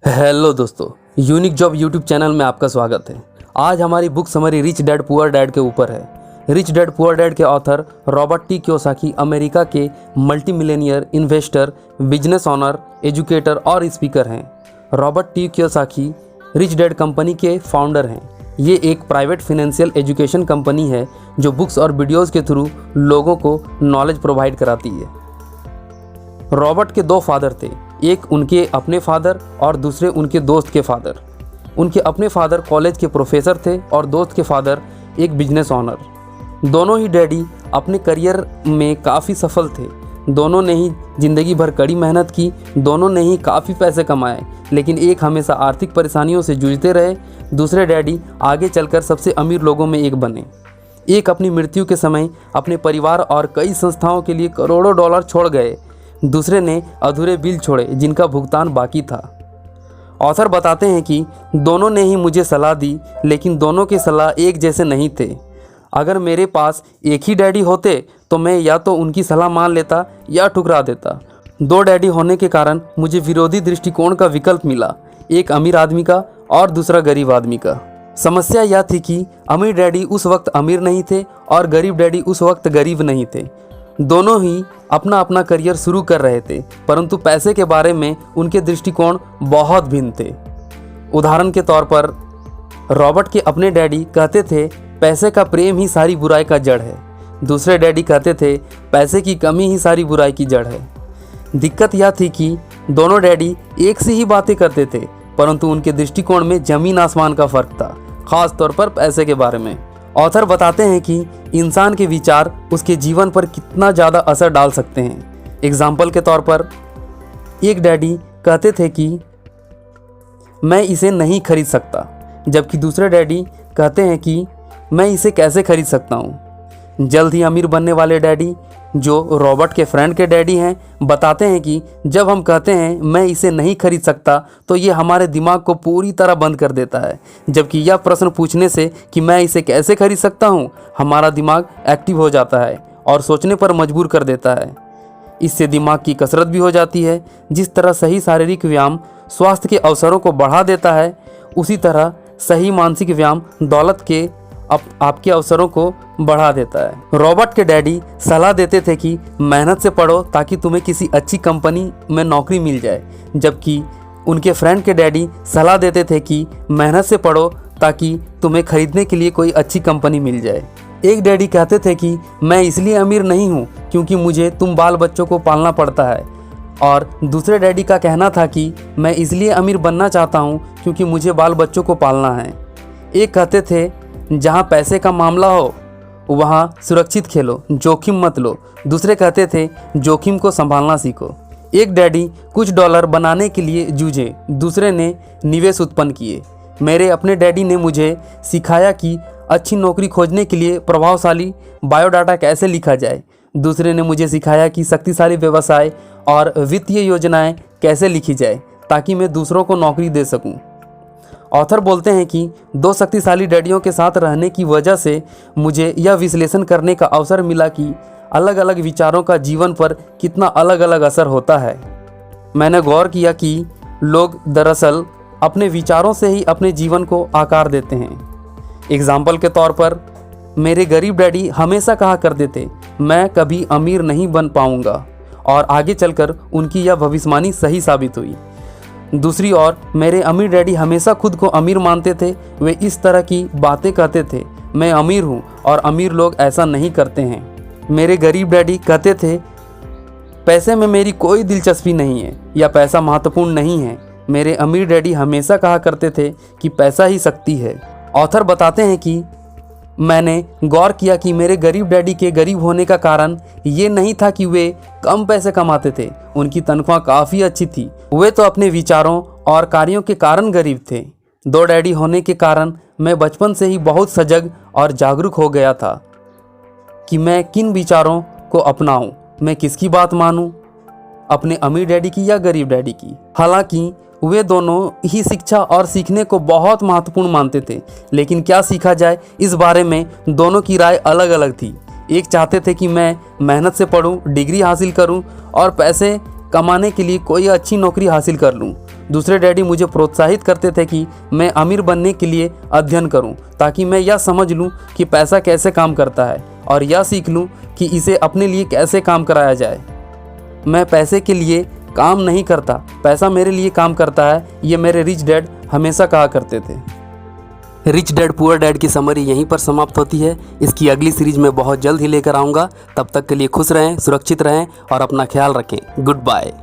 Hello दोस्तों, unique job YouTube channel में आपका स्वागत है। आज हमारी book summary rich dad poor dad के ऊपर है। रिच डैड पुअर डैड के author Robert T Kiyosaki America के multi millionaire investor, business owner, educator और स्पीकर हैं। Robert T Kiyosaki rich dad company के फाउंडर हैं। ये एक प्राइवेट फिनेंशियल एजुकेशन कंपनी है जो बुक्स और वीडियोज़ के थ्रू लोगों को नॉलेज प्रोवाइड कराती है। रॉबर्ट के दो फादर थे, एक उनके अपने फादर और दूसरे उनके दोस्त के फादर। उनके अपने फादर कॉलेज के प्रोफेसर थे और दोस्त के फादर एक बिजनेस ऑनर। दोनों ही डैडी अपने करियर में काफ़ी सफल थे। दोनों ने ही ज़िंदगी भर कड़ी मेहनत की, दोनों ने ही काफ़ी पैसे कमाए, लेकिन एक हमेशा आर्थिक परेशानियों से जूझते रहे। दूसरे डैडी आगे चलकर सबसे अमीर लोगों में एक बने। एक अपनी मृत्यु के समय अपने परिवार और कई संस्थाओं के लिए करोड़ों डॉलर छोड़ गए। दूसरे ने अधूरे बिल छोड़े जिनका भुगतान बाकी था। ऑथर बताते हैं कि दोनों ने ही मुझे सलाह दी, लेकिन दोनों के सलाह एक जैसे नहीं थे। अगर मेरे पास एक ही डैडी होते तो मैं या तो उनकी सलाह मान लेता या ठुकरा देता। दो डैडी होने के कारण मुझे विरोधी दृष्टिकोण का विकल्प मिला, एक अमीर आदमी का और दूसरा गरीब आदमी का। समस्या यह थी कि अमीर डैडी उस वक्त अमीर नहीं थे और गरीब डैडी उस वक्त गरीब नहीं थे। दोनों ही अपना अपना करियर शुरू कर रहे थे, परंतु पैसे के बारे में उनके दृष्टिकोण बहुत भिन्न थे। उदाहरण के तौर पर रॉबर्ट के अपने डैडी कहते थे पैसे का प्रेम ही सारी बुराई का जड़ है। दूसरे डैडी कहते थे पैसे की कमी ही सारी बुराई की जड़ है। दिक्कत यह थी कि दोनों डैडी एक सी ही बातें करते थे, परंतु उनके दृष्टिकोण में जमीन आसमान का फर्क था, खास तौर पर पैसे के बारे में। ऑथर बताते हैं कि इंसान के विचार उसके जीवन पर कितना ज़्यादा असर डाल सकते हैं। एग्जाम्पल के तौर पर एक डैडी कहते थे कि मैं इसे नहीं खरीद सकता, जबकि दूसरे डैडी कहते हैं कि मैं इसे कैसे खरीद सकता हूँ। जल्द ही अमीर बनने वाले डैडी, जो रॉबर्ट के फ्रेंड के डैडी हैं, बताते हैं कि जब हम कहते हैं मैं इसे नहीं खरीद सकता तो ये हमारे दिमाग को पूरी तरह बंद कर देता है, जबकि यह प्रश्न पूछने से कि मैं इसे कैसे खरीद सकता हूँ, हमारा दिमाग एक्टिव हो जाता है और सोचने पर मजबूर कर देता है। इससे दिमाग की कसरत भी हो जाती है। जिस तरह सही शारीरिक व्यायाम स्वास्थ्य के अवसरों को बढ़ा देता है, उसी तरह सही मानसिक व्यायाम दौलत के आपके अवसरों को बढ़ा देता है। रॉबर्ट के डैडी सलाह देते थे कि मेहनत से पढ़ो ताकि तुम्हें किसी अच्छी कंपनी में नौकरी मिल जाए, जबकि उनके फ्रेंड के डैडी सलाह देते थे कि मेहनत से पढ़ो ताकि तुम्हें खरीदने के लिए कोई अच्छी कंपनी मिल जाए। एक डैडी कहते थे कि मैं इसलिए अमीर नहीं हूँ क्योंकि मुझे तुम बाल बच्चों को पालना पड़ता है, और दूसरे डैडी का कहना था कि मैं इसलिए अमीर बनना चाहता हूँ क्योंकि मुझे बाल बच्चों को पालना है। एक कहते थे जहाँ पैसे का मामला हो वहाँ सुरक्षित खेलो, जोखिम मत लो। दूसरे कहते थे जोखिम को संभालना सीखो। एक डैडी कुछ डॉलर बनाने के लिए जूझे, दूसरे ने निवेश उत्पन्न किए। मेरे अपने डैडी ने मुझे सिखाया कि अच्छी नौकरी खोजने के लिए प्रभावशाली बायोडाटा कैसे लिखा जाए। दूसरे ने मुझे सिखाया कि शक्तिशाली व्यवसाय और वित्तीय योजनाएं कैसे लिखी जाए ताकि मैं दूसरों को नौकरी दे सकूं। ऑथर बोलते हैं कि दो शक्तिशाली डैडियों के साथ रहने की वजह से मुझे यह विश्लेषण करने का अवसर मिला कि अलग अलग विचारों का जीवन पर कितना अलग अलग असर होता है। मैंने गौर किया कि लोग दरअसल अपने विचारों से ही अपने जीवन को आकार देते हैं। एग्जाम्पल के तौर पर मेरे गरीब डैडी हमेशा कहा करते थे मैं कभी अमीर नहीं बन पाऊंगा, और आगे चलकर उनकी यह भविष्यवाणी सही साबित हुई। दूसरी ओर मेरे अमीर डैडी हमेशा खुद को अमीर मानते थे। वे इस तरह की बातें कहते थे मैं अमीर हूँ और अमीर लोग ऐसा नहीं करते हैं। मेरे गरीब डैडी कहते थे पैसे में मेरी कोई दिलचस्पी नहीं है या पैसा महत्वपूर्ण नहीं है। मेरे अमीर डैडी हमेशा कहा करते थे कि पैसा ही शक्ति है। ऑथर बताते हैं कि मैंने गौर किया कि मेरे गरीब डैडी के गरीब होने का कारण ये नहीं था कि वे कम पैसे कमाते थे, उनकी तनख्वाह काफ़ी अच्छी थी। वे तो अपने विचारों और कार्यों के कारण गरीब थे। दो डैडी होने के कारण मैं बचपन से ही बहुत सजग और जागरूक हो गया था कि मैं किन विचारों को अपनाऊं, मैं किसकी बात मानूं, अपने अमीर डैडी की या गरीब डैडी की। हालांकि वे दोनों ही शिक्षा और सीखने को बहुत महत्वपूर्ण मानते थे, लेकिन क्या सीखा जाए इस बारे में दोनों की राय अलग अलग थी। एक चाहते थे कि मैं मेहनत से पढूं, डिग्री हासिल करूं और पैसे कमाने के लिए कोई अच्छी नौकरी हासिल कर लूँ। दूसरे डैडी मुझे प्रोत्साहित करते थे कि मैं अमीर बनने के लिए अध्ययन करूं, ताकि मैं यह समझ लूं कि पैसा कैसे काम करता है और यह सीख लूं कि इसे अपने लिए कैसे काम कराया जाए। मैं पैसे के लिए काम नहीं करता, पैसा मेरे लिए काम करता है, ये मेरे रिच डैड हमेशा कहा करते थे। रिच डैड पुअर डैड की समरी यहीं पर समाप्त होती है। इसकी अगली सीरीज में बहुत जल्द ही लेकर आऊँगा। तब तक के लिए खुश रहें, सुरक्षित रहें और अपना ख्याल रखें। Good bye.